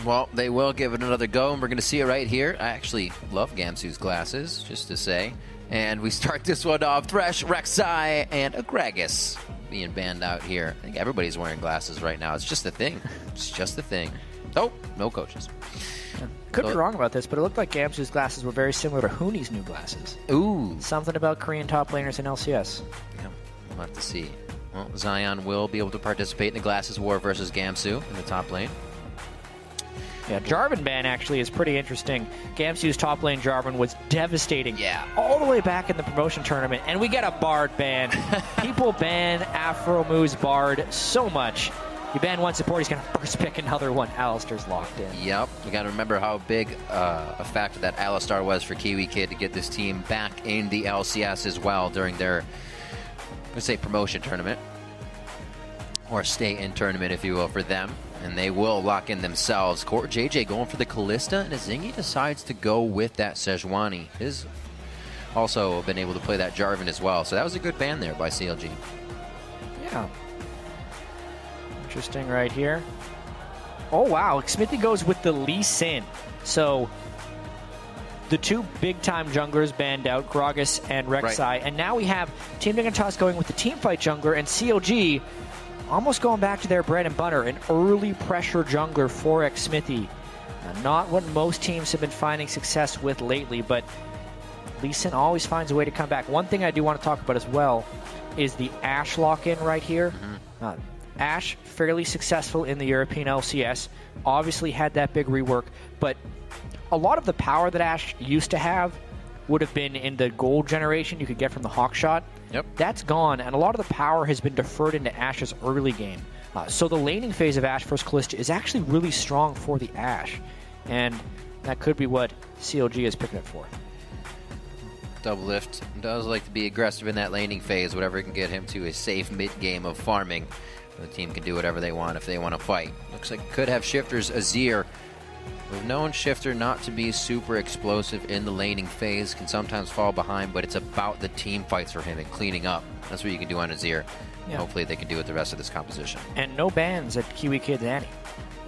Well, they will give it another go, and we're going to see it right here. I actually love Gamsu's glasses, just to say. And we start this one off. Thresh, Rek'Sai, and Agragas being banned out here. I think everybody's wearing glasses right now. It's just a thing. It's just a thing. Oh, no coaches. Could be wrong about this, but it looked like Gamsu's glasses were very similar to Huni's new glasses. Ooh. Something about Korean top laners in LCS. Yeah, we'll have to see. Well, Zion will be able to participate in the glasses war versus Gamsu in the top lane. Yeah, Jarvan ban actually is pretty interesting. Gamsu's top lane Jarvan was devastating. Yeah. All the way back in the promotion tournament, and we get a Bard ban. People ban Aphromoo's Bard so much. You ban one support, he's going to first pick another one. Alistar's locked in. Yep. We got to remember how big a factor that Alistar was for KiWiKid to get this team back in the LCS as well during their, let's say, promotion tournament. Or stay-in tournament, if you will, for them. And they will lock in themselves. CoreJJ going for the Kalista, and Azingy decides to go with that Sejuani. He's also been able to play that Jarvan as well. So that was a good ban there by CLG. Yeah. Interesting right here. Oh, wow. Xmithie goes with the Lee Sin. So the two big-time junglers banned out, Gragas and Rek'Sai. Right. And now we have Team Dignitas going with the teamfight jungler, and CLG almost going back to their bread and butter, an early pressure jungler for Xmithie. Not what most teams have been finding success with lately, but Lee Sin always finds a way to come back. One thing I do want to talk about as well is the Ashe lock-in right here. Ashe, fairly successful in the European LCS, obviously had that big rework, but a lot of the power that Ashe used to have would have been in the gold generation you could get from the Hawkshot. Yep. That's gone, and a lot of the power has been deferred into Ashe's early game. So the laning phase of Ashe vs. Kalista is actually really strong for the Ashe, and that could be what CLG is picking it for. Doublelift does like to be aggressive in that laning phase, whatever can get him to a safe mid-game of farming. The team can do whatever they want if they want to fight. Looks like could have Shiphtur's Azir. We've known Shiphtur not to be super explosive in the laning phase, can sometimes fall behind, but it's about the team fights for him and cleaning up. That's what you can do on Azir. Yeah. Hopefully they can do with the rest of this composition. And no bans at KiWiKid's Annie.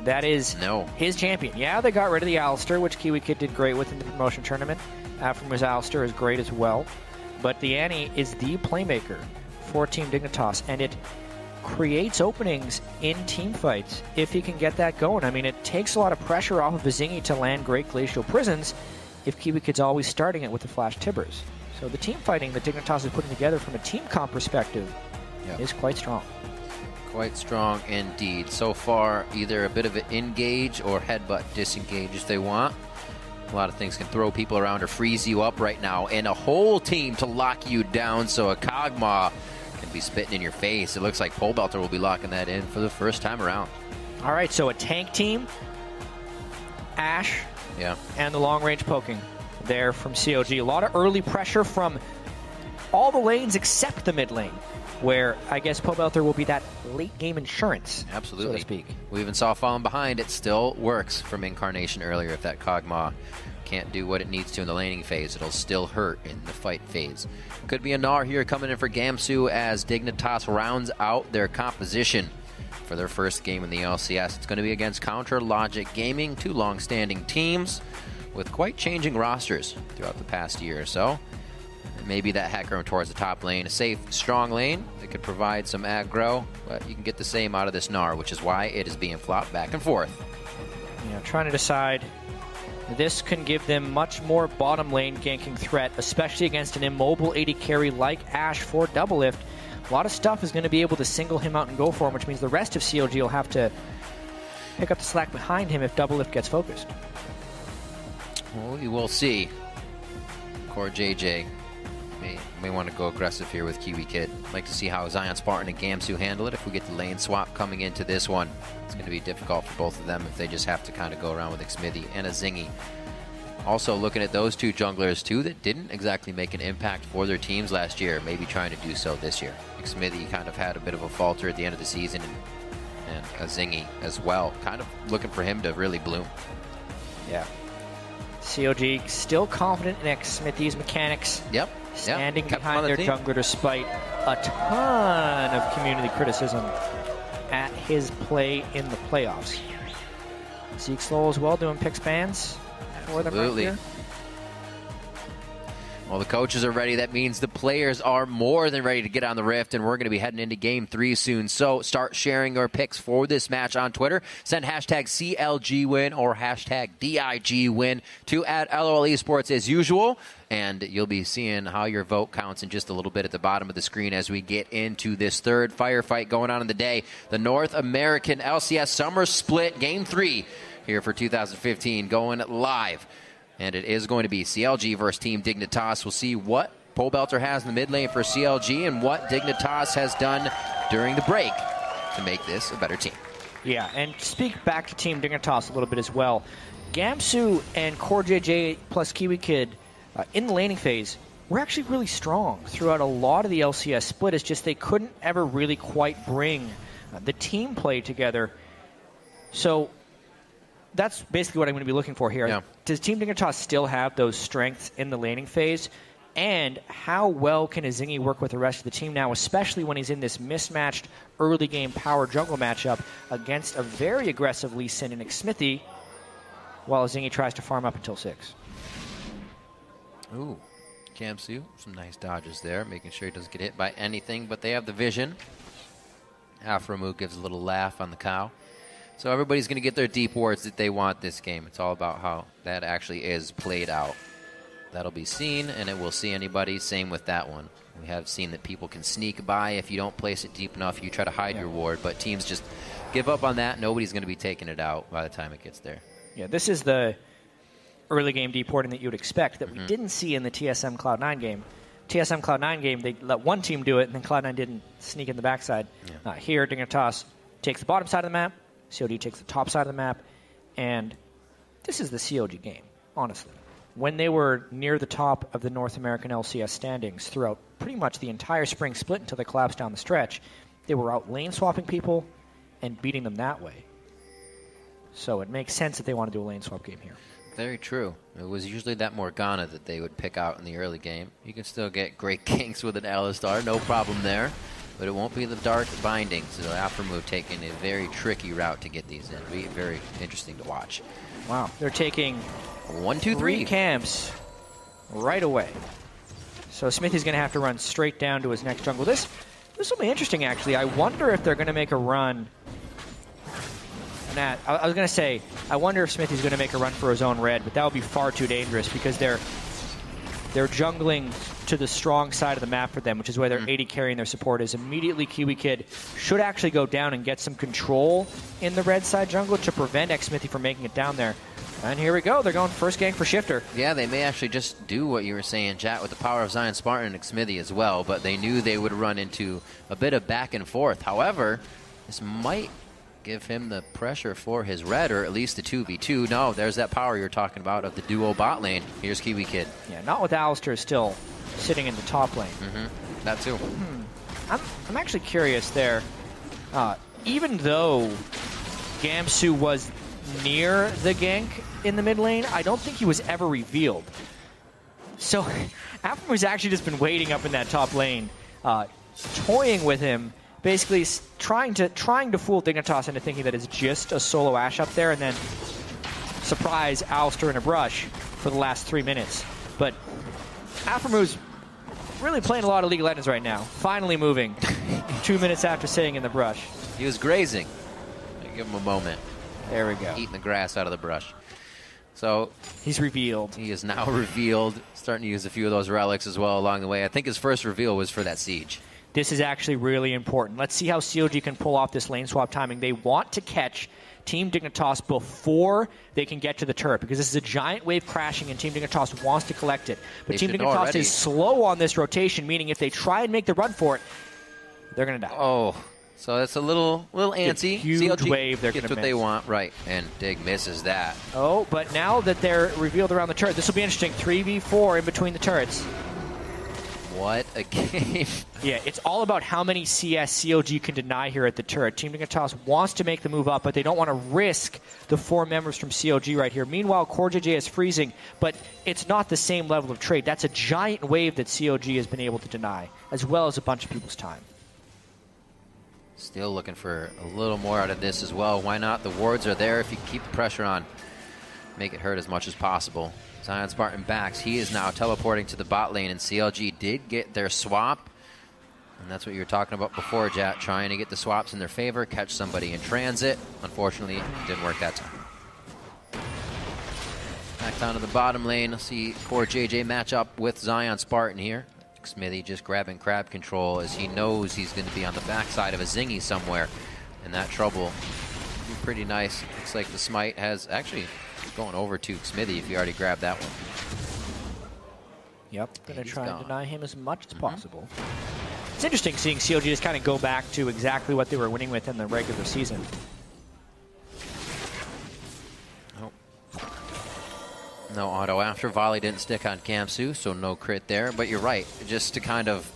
That is his champion. Yeah, they got rid of the Alistar, which KiWiKid did great with in the promotion tournament. Aphromoo's Alistar is great as well. But the Annie is the playmaker for Team Dignitas, and it creates openings in team fights if he can get that going. I mean, it takes a lot of pressure off of Azingy to land great glacial prisons if KiWiKid's always starting it with the flash tibbers. So the team fighting that Dignitas is putting together from a team comp perspective is quite strong. Quite strong indeed. So far, either a bit of an engage or headbutt disengage if they want. A lot of things can throw people around or freeze you up right now, and a whole team to lock you down, so a Kog'Maw can be spitting in your face. It looks like Pobleter will be locking that in for the first time around. All right, so a tank team, Ashe, and the long-range poking there from CLG. A lot of early pressure from all the lanes except the mid lane, where I guess Pobleter will be that late-game insurance, absolutely, so to speak. We even saw falling behind. It still works from Incarnation earlier. If that Kog'Maw can't do what it needs to in the laning phase, it'll still hurt in the fight phase. Could be a Gnar here coming in for Gamsu as Dignitas rounds out their composition for their first game in the LCS. It's going to be against Counter Logic Gaming, two long-standing teams with quite changing rosters throughout the past year or so. Maybe that Hecarim towards the top lane, a safe, strong lane that could provide some aggro, but you can get the same out of this Gnar, which is why it is being flopped back and forth. Yeah, trying to decide. This can give them much more bottom lane ganking threat, especially against an immobile AD carry like Ashe for Doublelift. A lot of stuff is going to be able to single him out and go for him, which means the rest of CLG will have to pick up the slack behind him if Doublelift gets focused. Well, we will see. CoreJJ may want to go aggressive here with KiWiKid. Like to see how ZionSpartan and Gamsu handle it if we get the lane swap coming into this one. It's going to be difficult for both of them if they just have to kind of go around with Xmithie and Azingy. Also looking at those two junglers too that didn't exactly make an impact for their teams last year, maybe trying to do so this year. Xmithie kind of had a bit of a falter at the end of the season, and Azingy as well. Kind of looking for him to really bloom. Yeah. CLG still confident in Xmithie's mechanics. Yep. Standing behind their jungler despite a ton of community criticism at his play in the playoffs. Zeke slow as well, doing picks bans for them right here. Well, the coaches are ready. That means the players are more than ready to get on the Rift, and we're going to be heading into Game 3 soon. So start sharing your picks for this match on Twitter. Send hashtag CLGwin or hashtag DIGwin to @LOL Esports as usual, and you'll be seeing how your vote counts in just a little bit at the bottom of the screen as we get into this third firefight going on in the day. The North American LCS Summer Split Game 3 here for 2015 going live. And it is going to be CLG versus Team Dignitas. We'll see what Pobleter has in the mid lane for CLG and what Dignitas has done during the break to make this a better team. Yeah, and speak back to Team Dignitas a little bit as well. Gamsu and CoreJJ plus KiWiKid in the laning phase were actually really strong throughout a lot of the LCS split. It's just they couldn't ever really quite bring the team play together. So that's basically what I'm going to be looking for here. Yeah. Does Team Dignitas still have those strengths in the laning phase? And how well can Azingy work with the rest of the team now, especially when he's in this mismatched early game power jungle matchup against a very aggressive Lee Sin and Xmithie, while Azingy tries to farm up until 6? Ooh, Gamsu, some nice dodges there, making sure he doesn't get hit by anything, but they have the vision. Aphromoo gives a little laugh on the cow. So everybody's going to get their deep wards that they want this game. It's all about how that actually is played out. That'll be seen, and it will see anybody. Same with that one. We have seen that people can sneak by if you don't place it deep enough. You try to hide your ward, but teams just give up on that. Nobody's going to be taking it out by the time it gets there. Yeah, this is the early game deep warding that you would expect that we didn't see in the TSM Cloud9 game. TSM Cloud9 game, they let one team do it, and then Cloud9 didn't sneak in the backside. Yeah. Here, Dignitas takes the bottom side of the map. COD takes the top side of the map, and this is the CLG game, honestly. When they were near the top of the North American LCS standings throughout pretty much the entire spring split until they collapsed down the stretch, they were out lane swapping people and beating them that way. So it makes sense that they want to do a lane swap game here. Very true. It was usually that Morgana that they would pick out in the early game. You can still get great ganks with an Alistar, no problem there. But it won't be the dark bindings. So Aphromoo taking a very tricky route to get these in. It'll be very interesting to watch. Wow. They're taking 1, 2, 3 3 camps right away. So Xmithie's going to have to run straight down to his next jungle. This will be interesting, actually. I wonder if they're going to make a run. I was going to say, I wonder if Xmithie's going to make a run for his own red, but that would be far too dangerous because they're jungling to the strong side of the map for them, which is where their AD carrying their support is. Immediately, KiWiKid should actually go down and get some control in the red side jungle to prevent Xmithie from making it down there. And here we go. They're going first gang for Shiphtur. Yeah, they may actually just do what you were saying, Jatt, with the power of ZionSpartan and Xmithie as well, but they knew they would run into a bit of back and forth. However, this might give him the pressure for his red, or at least the 2v2. No, there's that power you're talking about of the duo bot lane. Here's KiWiKid. Yeah, not with Alistar still sitting in the top lane. That too. I'm actually curious there. Even though Gamsu was near the gank in the mid lane, I don't think he was ever revealed. So Aphromoo's actually just been waiting up in that top lane, toying with him, basically trying to fool Dignitas into thinking that it's just a solo Ashe up there, and then surprise Alistar in a brush for the last 3 minutes. But Aphromoo's really playing a lot of League of Legends right now. Finally moving 2 minutes after sitting in the brush. He was grazing. Give him a moment. There we go. Eating the grass out of the brush. So he's revealed. He is now revealed. Starting to use a few of those relics as well along the way. I think his first reveal was for that siege. This is actually really important. Let's see how CLG can pull off this lane swap timing. They want to catch Team Dignitas before they can get to the turret, because this is a giant wave crashing and Team Dignitas wants to collect it. But Team Dignitas is slow on this rotation, meaning if they try and make the run for it, they're going to die. Oh, so that's a little antsy. Huge CLG wave they're going to miss. What they want, right, and Dig misses that. Oh, but now that they're revealed around the turret, this will be interesting. 3v4 in between the turrets. What a game. Yeah, it's all about how many CS CLG can deny here at the turret. Team Dignitas wants to make the move up, but they don't want to risk the 4 members from CLG right here. Meanwhile, CoreJJ is freezing, but it's not the same level of trade. That's a giant wave that CLG has been able to deny, as well as a bunch of people's time. Still looking for a little more out of this as well. Why not? The wards are there if you keep the pressure on. Make it hurt as much as possible. ZionSpartan backs. He is now teleporting to the bot lane, and CLG did get their swap. And that's what you were talking about before, Jatt, trying to get the swaps in their favor, catch somebody in transit. Unfortunately, it didn't work that time. Back down to the bottom lane. Let's see CoreJJ match up with ZionSpartan here. Xmithie just grabbing crab control as he knows he's going to be on the backside of Azingy somewhere. And that trouble be pretty nice. Looks like the smite has actually going over to Xmithie if you already grabbed that one. Yep, going to try and deny him as much as possible. It's interesting seeing CLG just kind of go back to exactly what they were winning with in the regular season. No auto after. Volley didn't stick on Gamsu, so no crit there. But you're right, just to kind of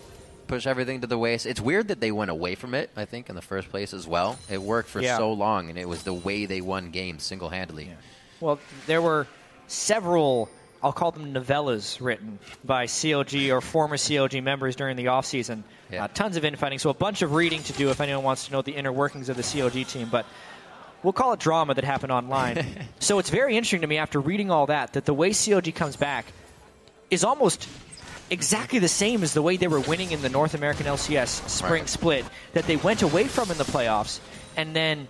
push everything to the waist. It's weird that they went away from it, I think, in the first place as well. It worked for so long, and it was the way they won games single-handedly. Yeah. Well, there were several, I'll call them novellas, written by CLG or former CLG members during the offseason. Yeah. Tons of infighting, so a bunch of reading to do if anyone wants to know the inner workings of the CLG team. But we'll call it drama that happened online. So it's very interesting to me after reading all that the way CLG comes back is almost exactly the same as the way they were winning in the North American LCS spring split that they went away from in the playoffs. And then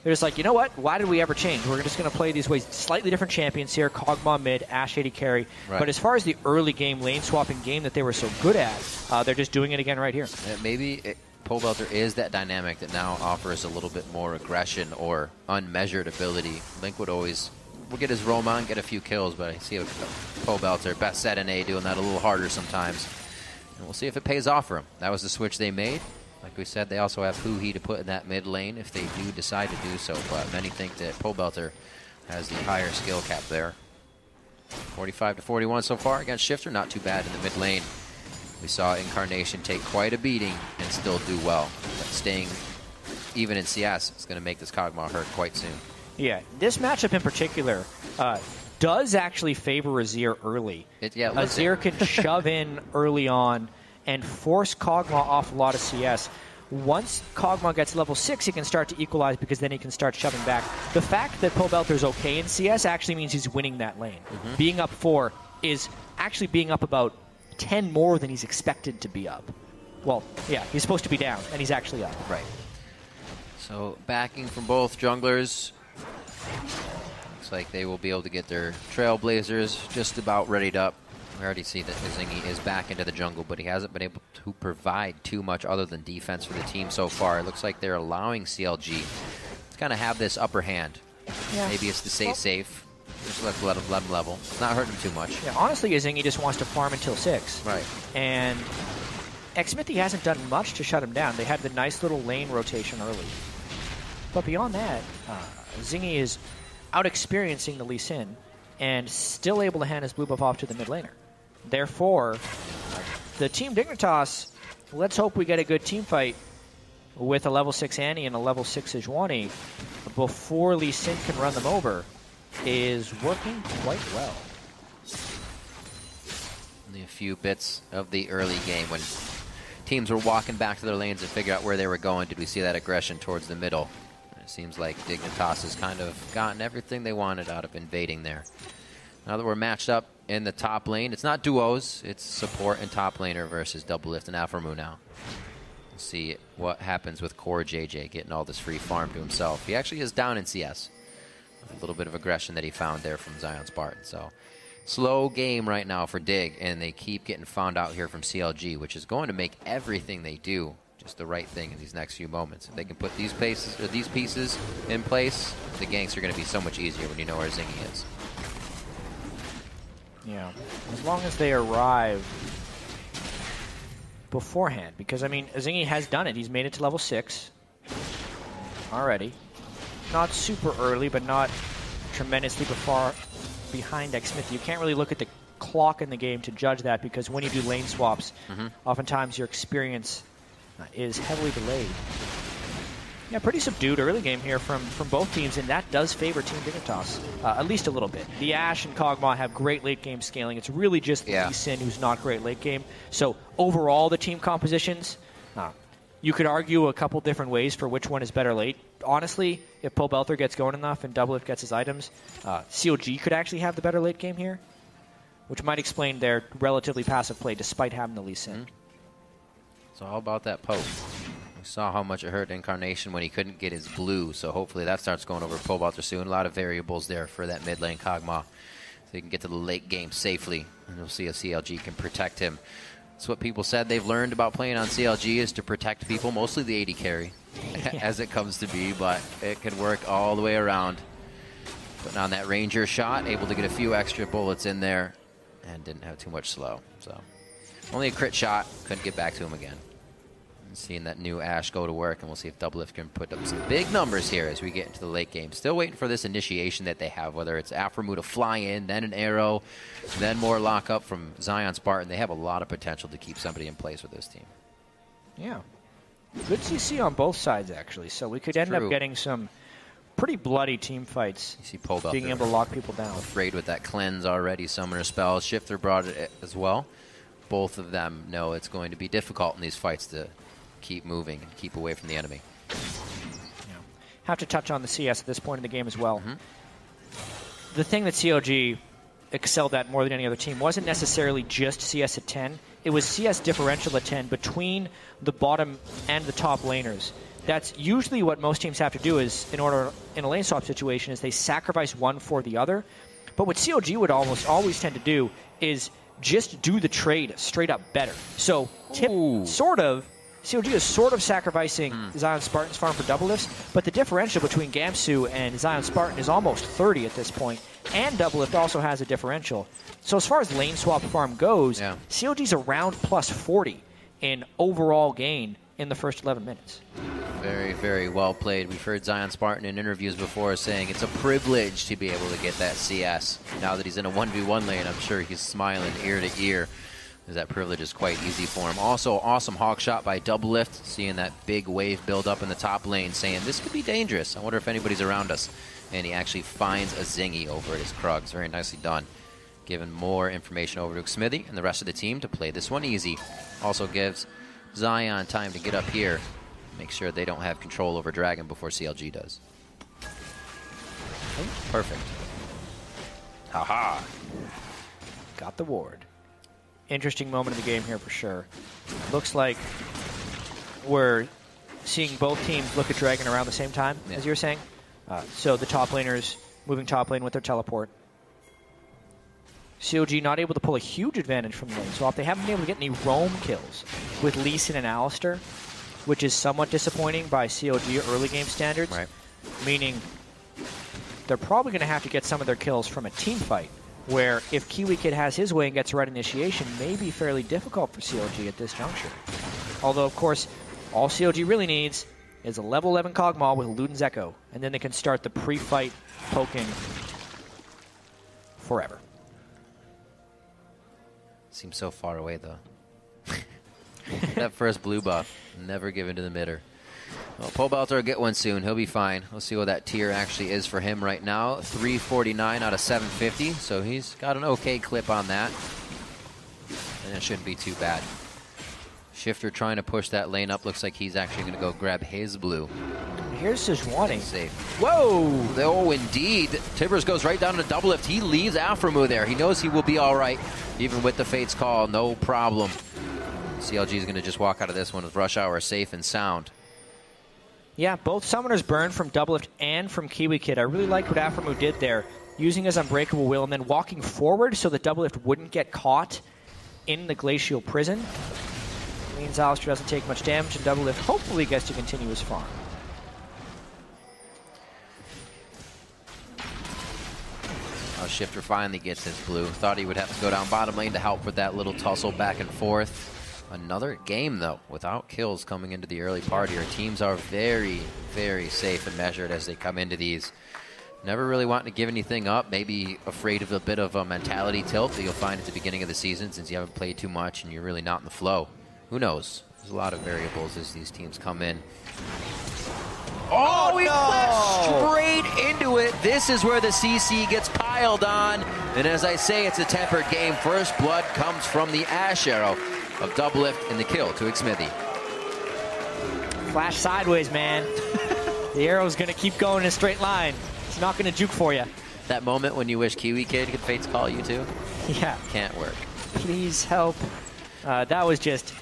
they're just like, you know what? Why did we ever change? We're just going to play these ways. Slightly different champions here. Kog'Maw mid, Ashe AD carry. But as far as the early game, lane swapping game that they were so good at, they're just doing it again right here. Maybe Pobleter is that dynamic that now offers a little bit more aggression or unmeasured ability. Link would always get his roam on, get a few kills, but I see Pobleter, best set in A, doing that a little harder sometimes. And we'll see if it pays off for him. That was the switch they made. Like we said, they also have Huhi to put in that mid lane if they do decide to do so, but many think that Pobleter has the higher skill cap there. 45 to 41 so far against Shiphtur, not too bad in the mid lane. We saw Incarnation take quite a beating and still do well. But staying even in CS is going to make this Kog'Maw hurt quite soon. Yeah, this matchup in particular does actually favor Azir early. Azir can shove in early on and force Kog'Maw off a lot of CS. Once Kog'Maw gets level 6, he can start to equalize because then he can start shoving back. The fact that Pobelter's okay in CS actually means he's winning that lane. Being up 4 is actually being up about 10 more than he's expected to be up. Well, yeah, he's supposed to be down, and he's actually up. Right. So backing from both junglers. Looks like they will be able to get their Trailblazers just about readied up. We already see that Azingy is back into the jungle, but he hasn't been able to provide too much other than defense for the team so far. It looks like they're allowing CLG to kind of have this upper hand. Yeah. Maybe it's to stay safe. Just let him level. It's not hurting him too much. Yeah, honestly, Azingy just wants to farm until 6. Right. And Xmithie hasn't done much to shut him down. They had the nice little lane rotation early. But beyond that, Azingy is out-experiencing the Lee Sin and still able to hand his blue buff off to the mid laner. Therefore, the Team Dignitas, let's hope we get a good team fight with a level 6 Annie and a level 6 Sejuani before Lee Sin can run them over, is working quite well. Only a few bits of the early game when teams were walking back to their lanes and figure out where they were going. Did we see that aggression towards the middle? It seems like Dignitas has kind of gotten everything they wanted out of invading there. Now that we're matched up in the top lane, it's not duos, it's support and top laner versus Doublelift and Aphromoo now. We'll see what happens with CoreJJ getting all this free farm to himself. He actually is down in CS. A little bit of aggression that he found there from ZionSpartan. So slow game right now for Dig, and they keep getting found out here from CLG, which is going to make everything they do just the right thing in these next few moments. If they can put these pieces in place, the ganks are going to be so much easier when you know where Azingy is. Yeah, as long as they arrive beforehand, because I mean, Azingy has done it. He's made it to level 6 already. Not super early, but not tremendously far behind Xmithie. You can't really look at the clock in the game to judge that, because when you do lane swaps, oftentimes your experience is heavily delayed. Yeah, pretty subdued early game here from both teams, and that does favor Team Dignitas, at least a little bit. The Ashe and Kog'Maw have great late game scaling. It's really just Lee Sin who's not great late game. So overall, the team compositions, You could argue a couple different ways for which one is better late. Honestly, if Pobleter gets going enough and Doublelift gets his items, CLG could actually have the better late game here, which might explain their relatively passive play despite having the Lee Sin. So how about that poke? We saw how much it hurt Incarnation when he couldn't get his blue, so hopefully that starts going over Pobleter soon. A lot of variables there for that mid lane Kog'Maw, so he can get to the late game safely, and we'll see if CLG can protect him. That's what people said they've learned about playing on CLG, is to protect people, mostly the AD carry, as it comes to be, but it can work all the way around. Putting on that Ranger shot, able to get a few extra bullets in there, and didn't have too much slow. So only a crit shot, couldn't get back to him again. And seeing that new Ashe go to work, and we'll see if Doublelift can put up some big numbers here as we get into the late game. Still waiting for this initiation that they have, whether it's Aphromoo to fly in, then an arrow, then more lockup from ZionSpartan. They have a lot of potential to keep somebody in place with this team. Yeah. Good CC on both sides, actually. So we could end up getting some pretty bloody team fights. You see Pobleter being able to lock people down. Afraid with that cleanse already, summoner spell. Shiphtur brought it as well. Both of them know it's going to be difficult in these fights to keep moving and keep away from the enemy. Yeah. Have to touch on the CS at this point in the game as well. The thing that CLG excelled at more than any other team wasn't necessarily just CS at 10. It was CS differential at 10 between the bottom and the top laners. That's usually what most teams have to do, is in a lane swap situation, is they sacrifice one for the other. But what CLG would almost always tend to do is just do the trade straight up better. So CLG is sort of sacrificing ZionSpartan's farm for Doublelifts, but the differential between Gamsu and ZionSpartan is almost 30 at this point, and Doublelift also has a differential. So as far as lane swap farm goes, CLG's around plus 40 in overall gain in the first 11 minutes. Very, very well played. We've heard ZionSpartan in interviews before saying it's a privilege to be able to get that CS. Now that he's in a 1v1 lane, I'm sure he's smiling ear to ear, as that privilege is quite easy for him. Also, awesome hawk shot by Doublelift, seeing that big wave build up in the top lane, saying this could be dangerous. I wonder if anybody's around us. And he actually finds Azingy over at his Krugs. Very nicely done. Giving more information over to Xmithie and the rest of the team to play this one easy. Also gives Zion time to get up here, make sure they don't have control over Dragon before CLG does. Perfect. Haha. Got the ward. Interesting moment of the game here for sure. Looks like we're seeing both teams look at Dragon around the same time, as you were saying. So the top laners moving top lane with their teleport. CLG not able to pull a huge advantage from the lane swap. They haven't been able to get any roam kills with Lee Sin and Alistar, which is somewhat disappointing by CLG early game standards. Right. Meaning they're probably going to have to get some of their kills from a team fight, where if KiWiKid has his way and gets right initiation, may be fairly difficult for CLG at this juncture. Although, of course, all CLG really needs is a level 11 Kog'Maw with Luden's Echo, and then they can start the pre-fight poking forever. Seems so far away, though. That first blue buff, never given to the midder. Well, Pobleter will get one soon. He'll be fine. We'll see what that tier actually is for him right now. 349 out of 750, so he's got an okay clip on that. And it shouldn't be too bad. Shiphtur trying to push that lane up. Looks like he's actually going to go grab his blue. Here's Sejuani. Safe. Whoa! Oh, indeed. Tibbers goes right down to Doublelift. He leaves Aphromoo there. He knows he will be all right, even with the Fate's Call. No problem. CLG is going to just walk out of this one with Rush Hour safe and sound. Yeah, both summoners burn from Doublelift and from KiWiKid. I really liked what Aphromoo did there, using his Unbreakable Will and then walking forward so that Doublelift wouldn't get caught in the Glacial Prison. Means Alistar doesn't take much damage, and Doublelift hopefully gets to continue his farm. Oh, Shiphtur finally gets his blue. Thought he would have to go down bottom lane to help with that little tussle back and forth. Another game, though, without kills coming into the early part here. Teams are very, very safe and measured as they come into these. Never really wanting to give anything up. Maybe afraid of a bit of a mentality tilt that you'll find at the beginning of the season since you haven't played too much and you're really not in the flow. Who knows? There's a lot of variables as these teams come in. Oh, he flashed straight into it. This is where the CC gets piled on. And as I say, it's a tempered game. First blood comes from the Ashe arrow of Doublelift and the kill to Xmithie. Flash sideways, man. The arrow's going to keep going in a straight line. It's not going to juke for you. That moment when you wish KiWiKid could Fates call you too? Yeah. Can't work. Please help. That was just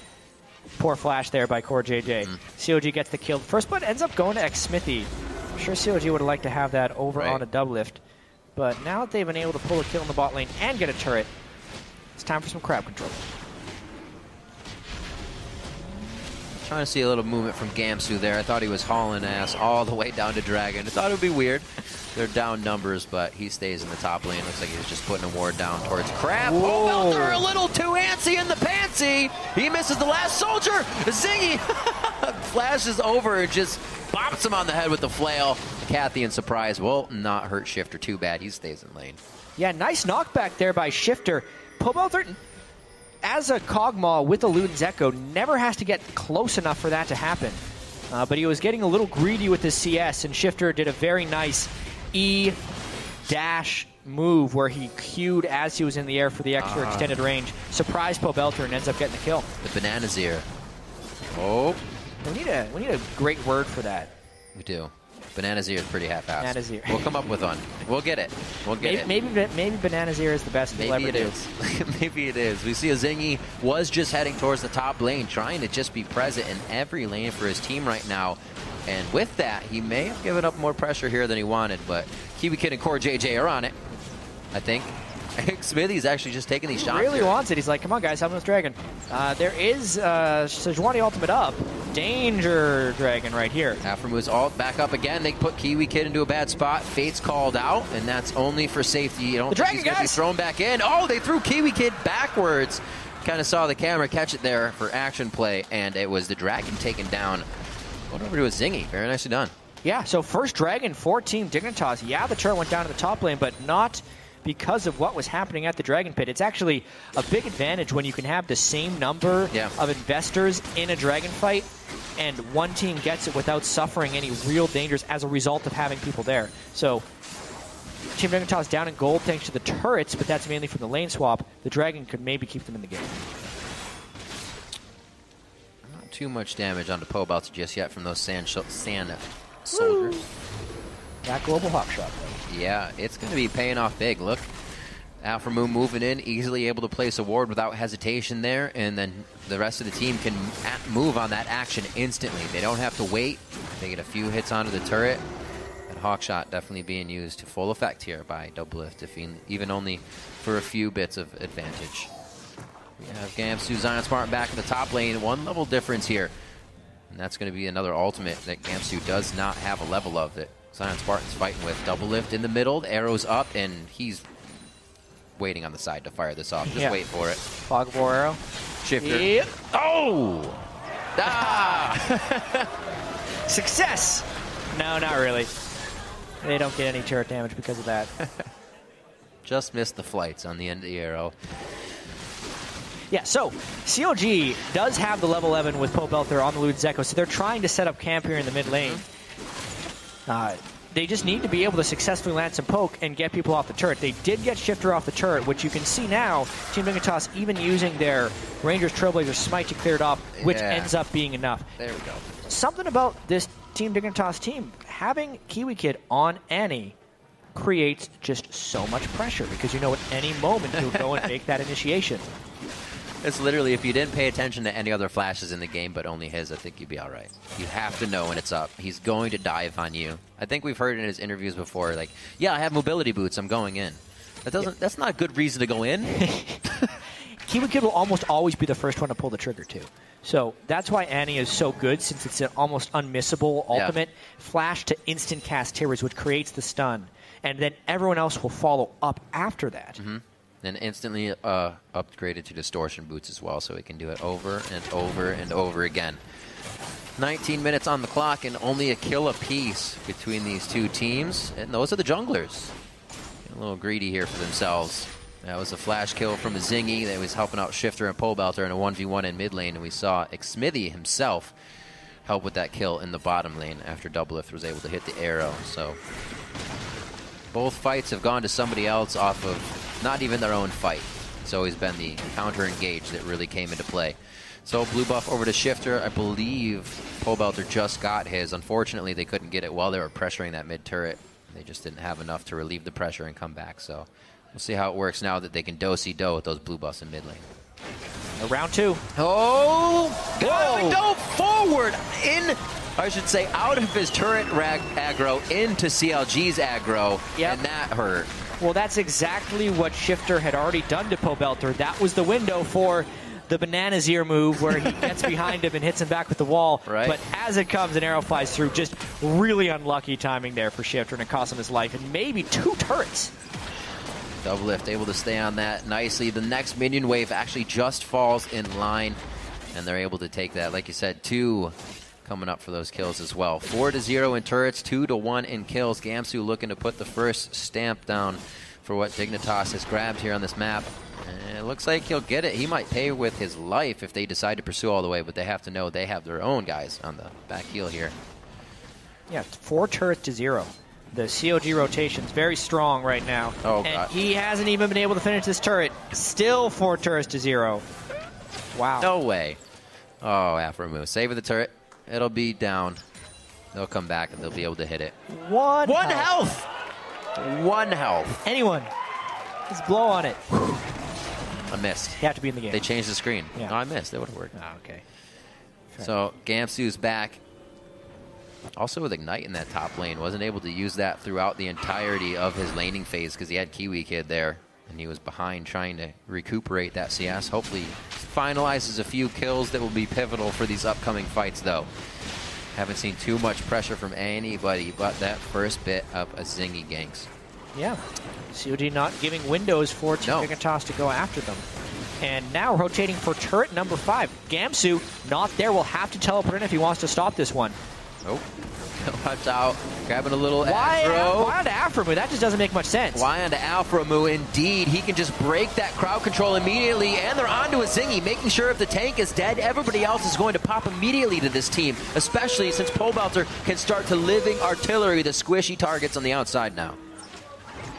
poor flash there by CoreJJ. CLG gets the kill first, but ends up going to Xmithie. I'm sure CLG would have liked to have that over on a Doublelift. But now that they've been able to pull a kill in the bot lane and get a turret, it's time for some crowd control. Trying to see a little movement from Gamsu there. I thought he was hauling ass all the way down to Dragon. I thought it would be weird. They're down numbers, but he stays in the top lane. Looks like he's just putting a ward down towards Crab. Pobleter a little too antsy in the pantsy. He misses the last soldier. Azingy flashes over and just bops him on the head with the flail. Kathy in surprise will not hurt Shiphtur too bad. He stays in lane. Yeah, nice knockback there by Shiphtur. Pobleter, as a Kog'Maw with the Luden's Echo, never has to get close enough for that to happen. But he was getting a little greedy with his CS, and Shiphtur did a very nice E-dash move where he queued as he was in the air for the extra extended range. Surprised Pobleter and ends up getting the kill. The Banana's ear. Oh. We need a great word for that. We do. Banana's ear is pretty half-assed. Banana's ear. We'll come up with one. We'll get it. We'll get it. Maybe Banana's ear is the best we'll ever do. Maybe it is. We see Azingy was just heading towards the top lane, trying to just be present in every lane for his team right now. And with that, he may have given up more pressure here than he wanted, but KiWiKid and CoreJJ are on it, I think. Xmithie's actually just taking these shots. He really wants it. He's like, come on, guys, help this Dragon. There is Sejuani ultimate up. Danger Dragon right here. Aphromoo all back up again. They put KiWiKid into a bad spot. Fate's called out, and that's only for safety. You don't think he's going to be thrown back in. Oh, they threw KiWiKid backwards. Kind of saw the camera catch it there for action play, and it was the Dragon taken down. Going over to Azingy. Very nicely done. Yeah, so first Dragon for Team Dignitas. Yeah, the turret went down to the top lane, but not because of what was happening at the Dragon Pit. It's actually a big advantage when you can have the same number of investors in a Dragon fight, and one team gets it without suffering any real dangers as a result of having people there. So Team Dignitas down in gold thanks to the turrets, but that's mainly from the lane swap. The Dragon could maybe keep them in the game. Not too much damage onto Pobleter just yet from those sand soldiers. That global hawk shot, though. Yeah, it's going to be paying off big. Look, Aphromoo moving in, easily able to place a ward without hesitation there, and then the rest of the team can move on that action instantly. They don't have to wait. They get a few hits onto the turret. That hawk shot definitely being used to full effect here by Doublelift, even only for a few bits of advantage. We have Gamsu, ZionSpartan back in the top lane. One level difference here, and that's going to be another ultimate that Gamsu does not have a level of it. ZionSpartan's fighting with Doublelift in the middle, the arrow's up, and he's waiting on the side to fire this off. Just wait for it. Kog'Maw arrow. Shiphtur. Yep. Oh! Ah! Success! No, not really. They don't get any turret damage because of that. Just missed the flights on the end of the arrow. Yeah, so CLG does have the level 11 with Pobleter on the Luden's Echo, so they're trying to set up camp here in the mid lane. They just need to be able to successfully land some poke and get people off the turret. They did get Shiphtur off the turret, which you can see now, Team Dignitas even using their Rangers Trailblazer Smite to clear it off, which ends up being enough. There we go. Something about this Team Dignitas team, having KiWiKid on Annie creates just so much pressure, because you know at any moment he'll go and make that initiation. It's literally, if you didn't pay attention to any other flashes in the game but only his, I think you'd be all right. You have to know when it's up. He's going to dive on you. I think we've heard in his interviews before, like, yeah, I have mobility boots, I'm going in. That's not a good reason to go in. KiWiKid will almost always be the first one to pull the trigger, too. So that's why Annie is so good, since it's an almost unmissable ultimate. Flash to instant cast Tibbers, which creates the stun. And then everyone else will follow up after that. Then instantly upgraded to distortion boots as well, so he can do it over and over and over again. 19 minutes on the clock and only a kill apiece between these two teams. And those are the junglers. Getting a little greedy here for themselves. That was a flash kill from Azingy that was helping out Shiphtur and Pobleter in a 1v1 in mid lane. And we saw Xmithie himself help with that kill in the bottom lane after Doublelift was able to hit the arrow. So both fights have gone to somebody else off of not even their own fight. It's always been the counter engage that really came into play. So blue buff over to Shiphtur. I believe Pobleter just got his. Unfortunately, they couldn't get it while they were pressuring that mid turret. They just didn't have enough to relieve the pressure and come back. So we'll see how it works now that they can do-si-do with those blue buffs in mid lane. Round 2. Oh! Go forward in, I should say, out of his turret aggro into CLG's aggro, and that hurt. Well, that's exactly what Shiphtur had already done to Pobleter. That was the window for the banana Azir move where he gets behind him and hits him back with the wall. Right. But as it comes, an arrow flies through. Just really unlucky timing there for Shiphtur, and it cost him his life and maybe 2 turrets. Doublelift able to stay on that nicely. The next minion wave actually just falls in line, and they're able to take that. Like you said, 2 coming up for those kills as well. 4-0 in turrets, 2-1 in kills. Gamsu looking to put the first stamp down for what Dignitas has grabbed here on this map. And it looks like he'll get it. He might pay with his life if they decide to pursue all the way, but they have to know they have their own guys on the back heel here. Yeah, it's 4 turrets to 0. The CLG rotation's very strong right now. Oh, and God. he hasn't even been able to finish this turret. Still 4 turrets to 0. Wow. No way. Oh, Aphromoo. Save the turret. It'll be down. They'll come back and they'll be able to hit it. One health! 1 health. Anyone. Just blow on it. I missed. You have to be in the game. They changed the screen. Yeah. No, I missed. That would have worked. Oh, okay. So Gamsu's back. Also with Ignite in that top lane. Wasn't able to use that throughout the entirety of his laning phase because he had KiWiKid there. And he was behind trying to recuperate that CS. Hopefully finalizes a few kills that will be pivotal for these upcoming fights, though. Haven't seen too much pressure from anybody but that first bit of Azingy ganks. Yeah. COG not giving windows for Dignitas to go after them. And now rotating for turret number 5. Gamsu not there. Will have to teleport in if he wants to stop this one. Oh. Watch out. Grabbing a little aggro. Why onto Aphromoo? That just doesn't make much sense. Why onto Aphromoo? Indeed. He can just break that crowd control immediately, and they're onto Azingy, making sure if the tank is dead, everybody else is going to pop immediately to this team, especially since Pobleter can start to living artillery the squishy targets on the outside now.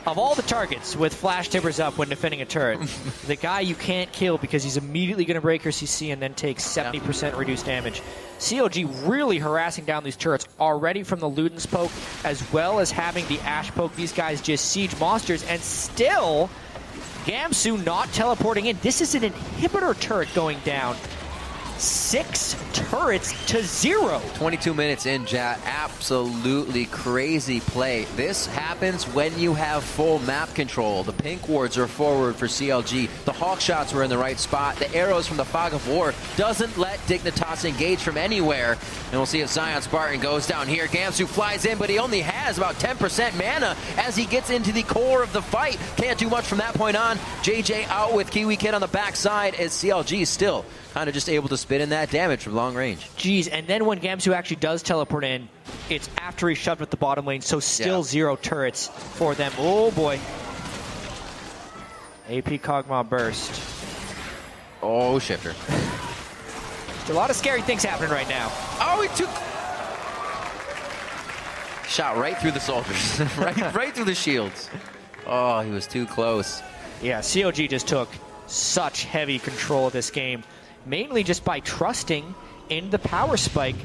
Of all the targets with flash timbers up when defending a turret, the guy you can't kill because he's immediately going to break your CC and then take 70% reduced damage. CLG really harassing down these turrets already from the Luden's poke, as well as having the Ashe poke. These guys just siege monsters, and still Gamsu not teleporting in. This is an inhibitor turret going down. 6 turrets to 0. 22 minutes in, Jatt. Absolutely crazy play. This happens when you have full map control. The pink wards are forward for CLG. The hawk shots were in the right spot. The arrows from the Fog of War doesn't let Dignitas engage from anywhere. And we'll see if ZionSpartan goes down here. Gamsu flies in, but he only has about 10% mana as he gets into the core of the fight. Can't do much from that point on. JJ out with KiWiKid on the backside as CLG still kind of just able to spit in that damage from long range. Jeez, and then when Gamsu actually does teleport in, it's after he's shoved at the bottom lane, so still 0 turrets for them. Oh boy. AP Kog'Maw burst. Oh, Shiphtur. There's a lot of scary things happening right now. Oh, he took... Shot right through the soldiers. right through the shields. Oh, he was too close. Yeah, COG just took such heavy control of this game, mainly just by trusting in the power spike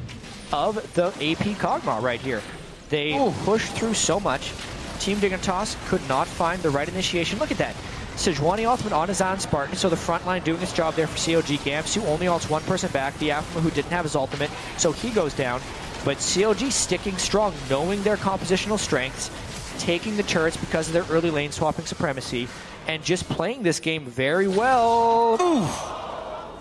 of the AP Kog'Maw right here. They pushed through so much. Team Dignitas could not find the right initiation. Look at that. Sejuani ultimate on his ZionSpartan, so the front line doing its job there for CLG. Gamsu only ults 1 person back, the Aphromoo who didn't have his ultimate, so he goes down. But CLG sticking strong, knowing their compositional strengths, taking the turrets because of their early lane swapping supremacy, and just playing this game very well.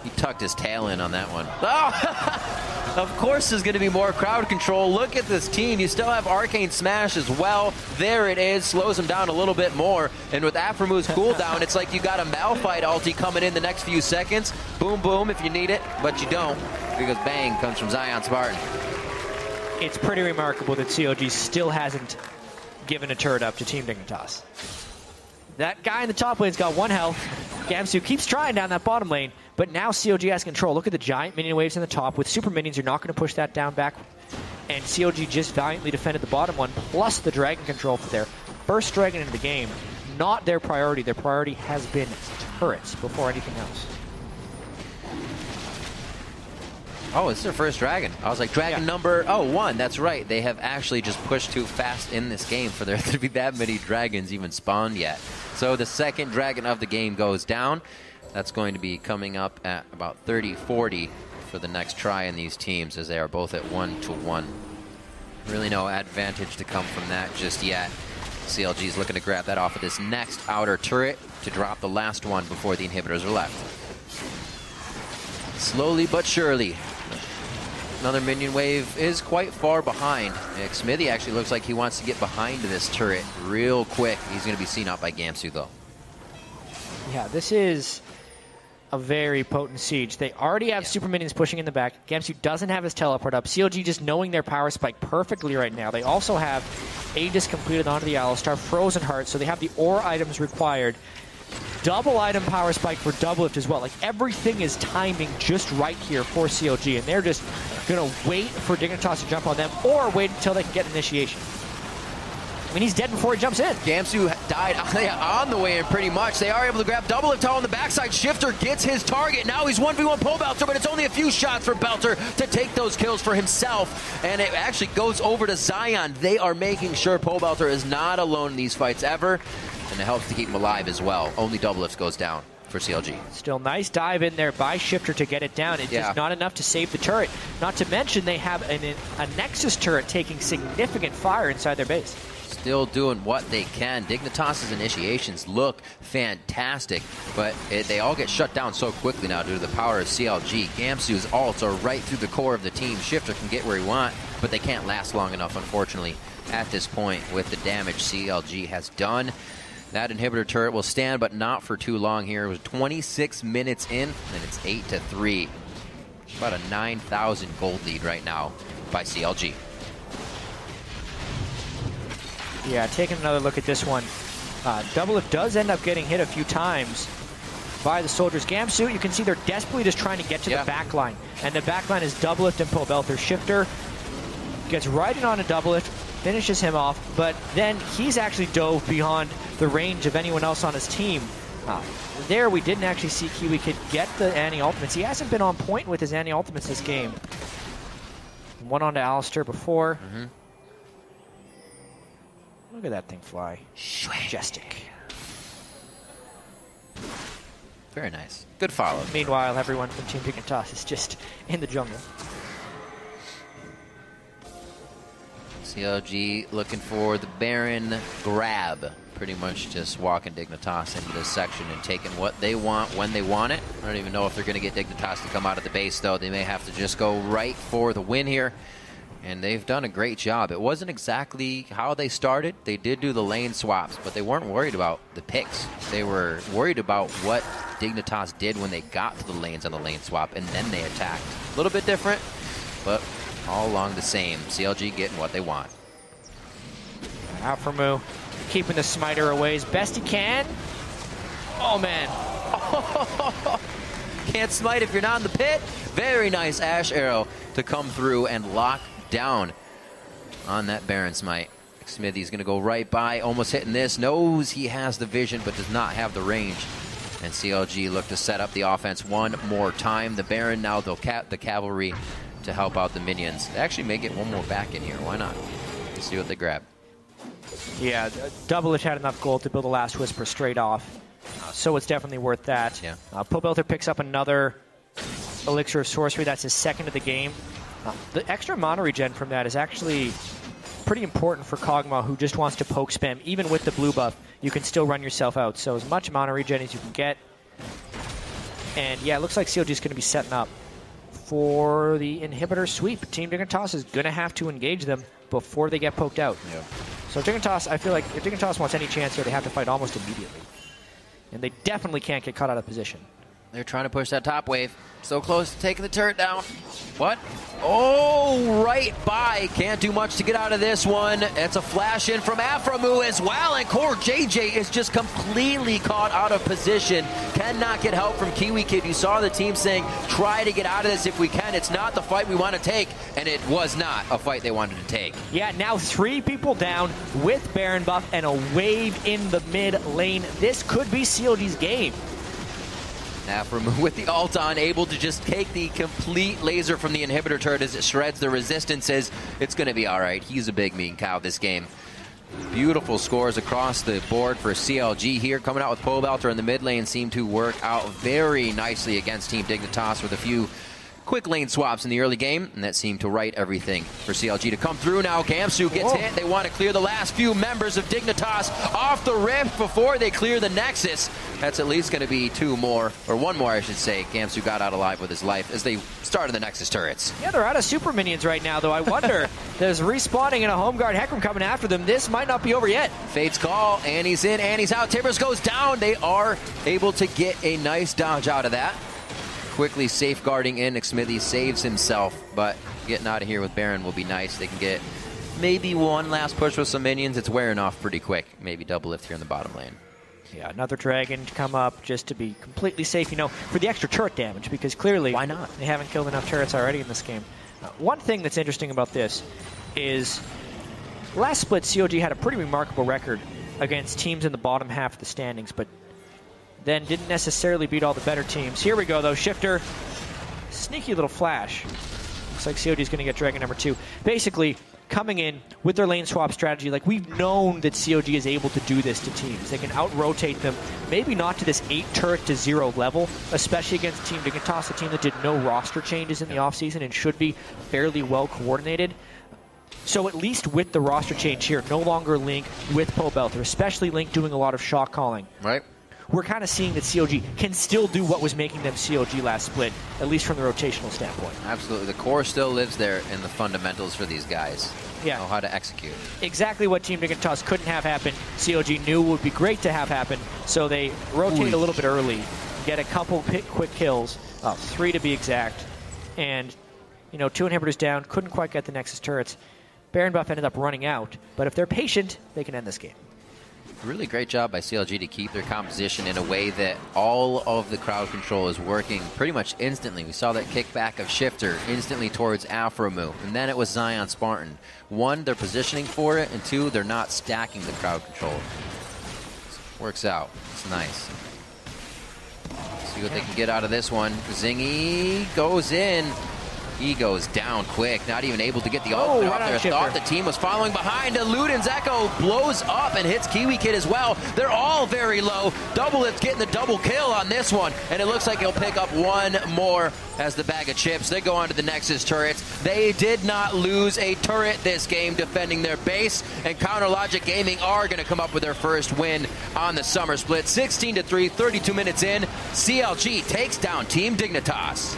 He tucked his tail in on that one. Oh! Of course there's going to be more crowd control. Look at this team. You still have Arcane Smash as well. There it is. Slows him down a little bit more. And with Aphromoo's cooldown, it's like you got a Malphite ulti coming in the next few seconds. Boom, boom if you need it, but you don't. Because bang comes from ZionSpartan. It's pretty remarkable that CLG still hasn't given a turret up to Team Dignitas. That guy in the top lane's got 1 health. Gamsu keeps trying down that bottom lane, but now CLG has control. Look at the giant minion waves in the top. With super minions, you're not going to push that down back. And CLG just valiantly defended the bottom one, plus the dragon control for their first dragon into the game. Not their priority. Their priority has been turrets before anything else. Oh, it's their first dragon. I was like, dragon number 1. That's right. They have actually just pushed too fast in this game for there to be that many dragons even spawned yet. So the second dragon of the game goes down. That's going to be coming up at about 30-40 for the next try in these teams, as they are both at 1-1. Really no advantage to come from that just yet. CLG is looking to grab that off of this next outer turret to drop the last one before the inhibitors are left. Slowly but surely. Another minion wave is quite far behind. Xmithie actually looks like he wants to get behind this turret real quick. He's going to be seen out by Gamsu, though. Yeah, this is a very potent siege. They already have super minions pushing in the back. Gamsu doesn't have his teleport up. CLG just knowing their power spike perfectly right now. They also have Aegis completed onto the Alistar, Frozen Heart, so they have the ore items required. Double item power spike for Doublelift as well. Like, everything is timing just right here for CLG, and they're just going to wait for Dignitas to jump on them or wait until they can get initiation. I mean, he's dead before he jumps in. Gamsu died on the way in pretty much. They are able to grab Doublelift on the backside. Shiphtur gets his target. Now he's 1v1 Pobleter, but it's only a few shots for Belter to take those kills for himself. And it actually goes over to Zion. They are making sure Pobleter is not alone in these fights ever. And it helps to keep him alive as well. Only Doublelift goes down for CLG. Still nice dive in there by Shiphtur to get it down. It's just not enough to save the turret. Not to mention they have a Nexus turret taking significant fire inside their base. Still doing what they can. Dignitas' initiations look fantastic, but they all get shut down so quickly now due to the power of CLG. Gamsu's ults are right through the core of the team. Shiphtur can get where he wants, but they can't last long enough, unfortunately, at this point with the damage CLG has done. That inhibitor turret will stand, but not for too long here. It was 26 minutes in, and it's 8-3. About a 9,000 gold lead right now by CLG. Yeah, taking another look at this one. Doublelift does end up getting hit a few times by the soldiers. Gamsu, you can see they're desperately just trying to get to the back line. And the back line is Doublelift and Pobleter. Shiphtur gets right in on a Doublelift, finishes him off, but then he's actually dove beyond the range of anyone else on his team. There we didn't actually see KiWiKid get the anti-ultimates. He hasn't been on point with his anti-ultimates this game. One onto Alistar before. Look at that thing fly. Majestic. Very nice. Good follow. Meanwhile, everyone from Team Dignitas is just in the jungle. CLG looking for the Baron grab. Pretty much just walking Dignitas into this section and taking what they want when they want it. I don't even know if they're going to get Dignitas to come out of the base, though. They may have to just go right for the win here. And they've done a great job. It wasn't exactly how they started. They did do the lane swaps, but they weren't worried about the picks. They were worried about what Dignitas did when they got to the lanes on the lane swap, and then they attacked. A little bit different, but all along the same. CLG getting what they want. Aphromoo keeping the smiter away as best he can. Oh, man. Can't smite if you're not in the pit. Very nice Ashe arrow to come through and lock down on that Baron smite. Xmithie's going to go right by, almost hitting this. Knows he has the vision, but does not have the range. And CLG look to set up the offense one more time. The Baron now, they'll cap the cavalry to help out the minions. They actually may get one more back in here. Why not? Let's see what they grab. Yeah, Doublelift had enough gold to build a Last Whisper straight off. So it's definitely worth that. Yeah. Pobleter picks up another Elixir of Sorcery. That's his second of the game. The extra mana regen from that is actually pretty important for Kog'Maw, who just wants to poke spam. Even with the blue buff, you can still run yourself out. So as much mana regen as you can get. And yeah, it looks like CLG is going to be setting up for the inhibitor sweep. Team Dignitas is going to have to engage them before they get poked out. Yeah. So Dignitas, I feel like if Dignitas wants any chance here, they have to fight almost immediately. And they definitely can't get caught out of position. They're trying to push that top wave. So close to taking the turret down. What? Oh, right by. Can't do much to get out of this one. It's a flash in from Aphromoo as well. And CoreJJ is just completely caught out of position. Cannot get help from KiWiKid. You saw the team saying, try to get out of this if we can. It's not the fight we want to take. And it was not a fight they wanted to take. Yeah, now 3 people down with Baron buff and a wave in the mid lane. This could be CLG's game. Aphromoo with the ult on, able to just take the complete laser from the inhibitor turret as it shreds the resistances. It's going to be all right. He's a big mean cow this game. Beautiful scores across the board for CLG here. Coming out with Pobleter in the mid lane seemed to work out very nicely against Team Dignitas with a few quick lane swaps in the early game, and that seemed to right everything for CLG to come through. Now Gamsu gets hit. They want to clear the last few members of Dignitas off the rip before they clear the Nexus. That's at least going to be two more, or one more I should say. Gamsu got out alive with his life as they started the Nexus turrets. Yeah, they're out of super minions right now, though. I wonder, there's respawning and a home guard Hecarim coming after them. This might not be over yet. Fate's call. Annie's in, Annie's out. Timbers goes down. They are able to get a nice dodge out of that. Quickly safeguarding in, Xmithie saves himself, but getting out of here with Baron will be nice. They can get maybe one last push with some minions. It's wearing off pretty quick. Maybe Doublelift here in the bottom lane. Yeah, another dragon to come up just to be completely safe, you know, for the extra turret damage, because clearly why not? They haven't killed enough turrets already in this game. One thing that's interesting about this is last split, CLG had a pretty remarkable record against teams in the bottom half of the standings, but then didn't necessarily beat all the better teams. Here we go, though. Shiphtur, sneaky little flash. Looks like COD is going to get Dragon number 2. Basically, coming in with their lane swap strategy, like we've known that COG is able to do this to teams. They can out-rotate them, maybe not to this 8-turret-to-0 level, especially against Team Dignitas, a team that did no roster changes in the offseason and should be fairly well-coordinated. So at least with the roster change here, no longer Link with Pobleter, especially Link doing a lot of shot calling. Right. We're kind of seeing that CLG can still do what was making them CLG last split, at least from the rotational standpoint. Absolutely. The core still lives there in the fundamentals for these guys. Yeah. Know how to execute. Exactly what Team Dignitas couldn't have happen, CLG knew would be great to have happen, so they rotate a little bit early, get a couple quick kills, 3 to be exact, and, you know, 2 inhibitors down, couldn't quite get the Nexus turrets. Baron buff ended up running out, but if they're patient, they can end this game. Really great job by CLG to keep their composition in a way that all of the crowd control is working pretty much instantly. We saw that kickback of Shiphtur instantly towards Aphromoo, and then it was ZionSpartan. 1, they're positioning for it, and 2, they're not stacking the crowd control. Works out. It's nice. See what they can get out of this one. Azingy goes in. He goes down quick, not even able to get the ult out there. Thought the team was following behind. Luden's Echo blows up and hits KiWiKid as well. They're all very low. Doublelift getting the double kill on this one, and it looks like he'll pick up one more as the bag of chips. They go on to the Nexus turrets. They did not lose a turret this game defending their base, and CounterLogic Gaming are going to come up with their first win on the summer split. 16-3, 32 minutes in. CLG takes down Team Dignitas.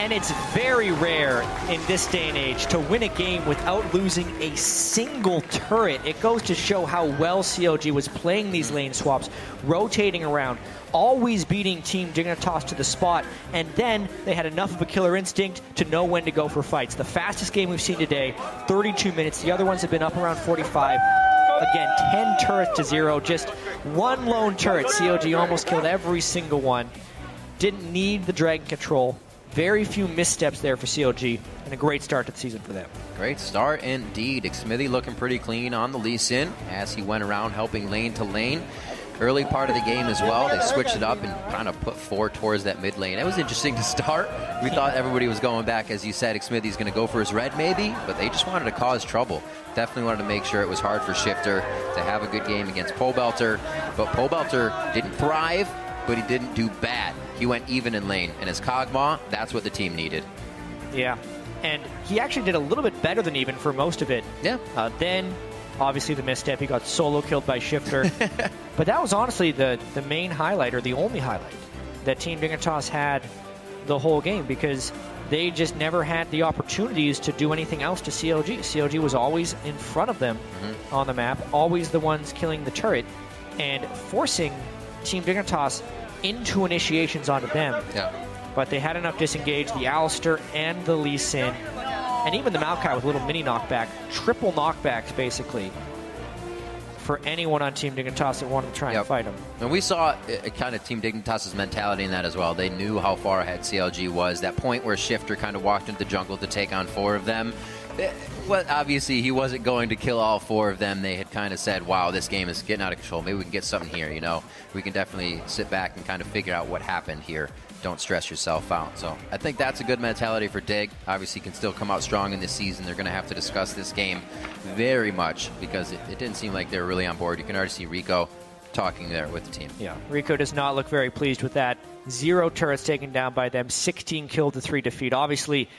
And it's very rare in this day and age to win a game without losing a single turret. It goes to show how well CLG was playing these lane swaps, rotating around, always beating Team Dignitas to the spot, and then they had enough of a killer instinct to know when to go for fights. The fastest game we've seen today, 32 minutes. The other ones have been up around 45. Again, 10 turrets to 0, just one lone turret. CLG almost killed every single one. Didn't need the dragon control. Very few missteps there for CLG, and a great start to the season for them. Great start indeed. Xmithie looking pretty clean on the Lee Sin as he went around helping lane to lane. Early part of the game as well, they switched it up and kind of put 4 towards that mid lane. It was interesting to start. We thought everybody was going back, as you said, Xmithie's going to go for his red maybe, but they just wanted to cause trouble. Definitely wanted to make sure it was hard for Shiphtur to have a good game against Pobleter, but Pobleter didn't thrive, but he didn't do bad. He went even in lane, and as Kog'Maw, that's what the team needed. Yeah. And he actually did a little bit better than even for most of it. Yeah. Then, obviously, the misstep. He got solo killed by Shiphtur. But that was honestly the main highlight, or the only highlight, that Team Dignitas had the whole game, because they just never had the opportunities to do anything else to CLG. CLG was always in front of them on the map, always the ones killing the turret, and forcing Team Dignitas into initiations onto them. Yeah. But they had enough disengage, the Alistar and the Lee Sin, and even the Maokai with a little mini knockback, triple knockbacks basically, for anyone on Team Dignitas that wanted to try and fight him. And we saw a kind of Team Dignitas' mentality in that as well. They knew how far ahead CLG was. That point where Shiphtur kind of walked into the jungle to take on 4 of them. Well, obviously, he wasn't going to kill all 4 of them. They had kind of said, wow, this game is getting out of control. Maybe we can get something here, you know. We can definitely sit back and kind of figure out what happened here. Don't stress yourself out. So I think that's a good mentality for DIG. Obviously, can still come out strong in this season. They're going to have to discuss this game very much because it didn't seem like they were really on board. You can already see Rico talking there with the team. Yeah, Rico does not look very pleased with that. 0 turrets taken down by them, 16 kill to 3 defeat. Obviously,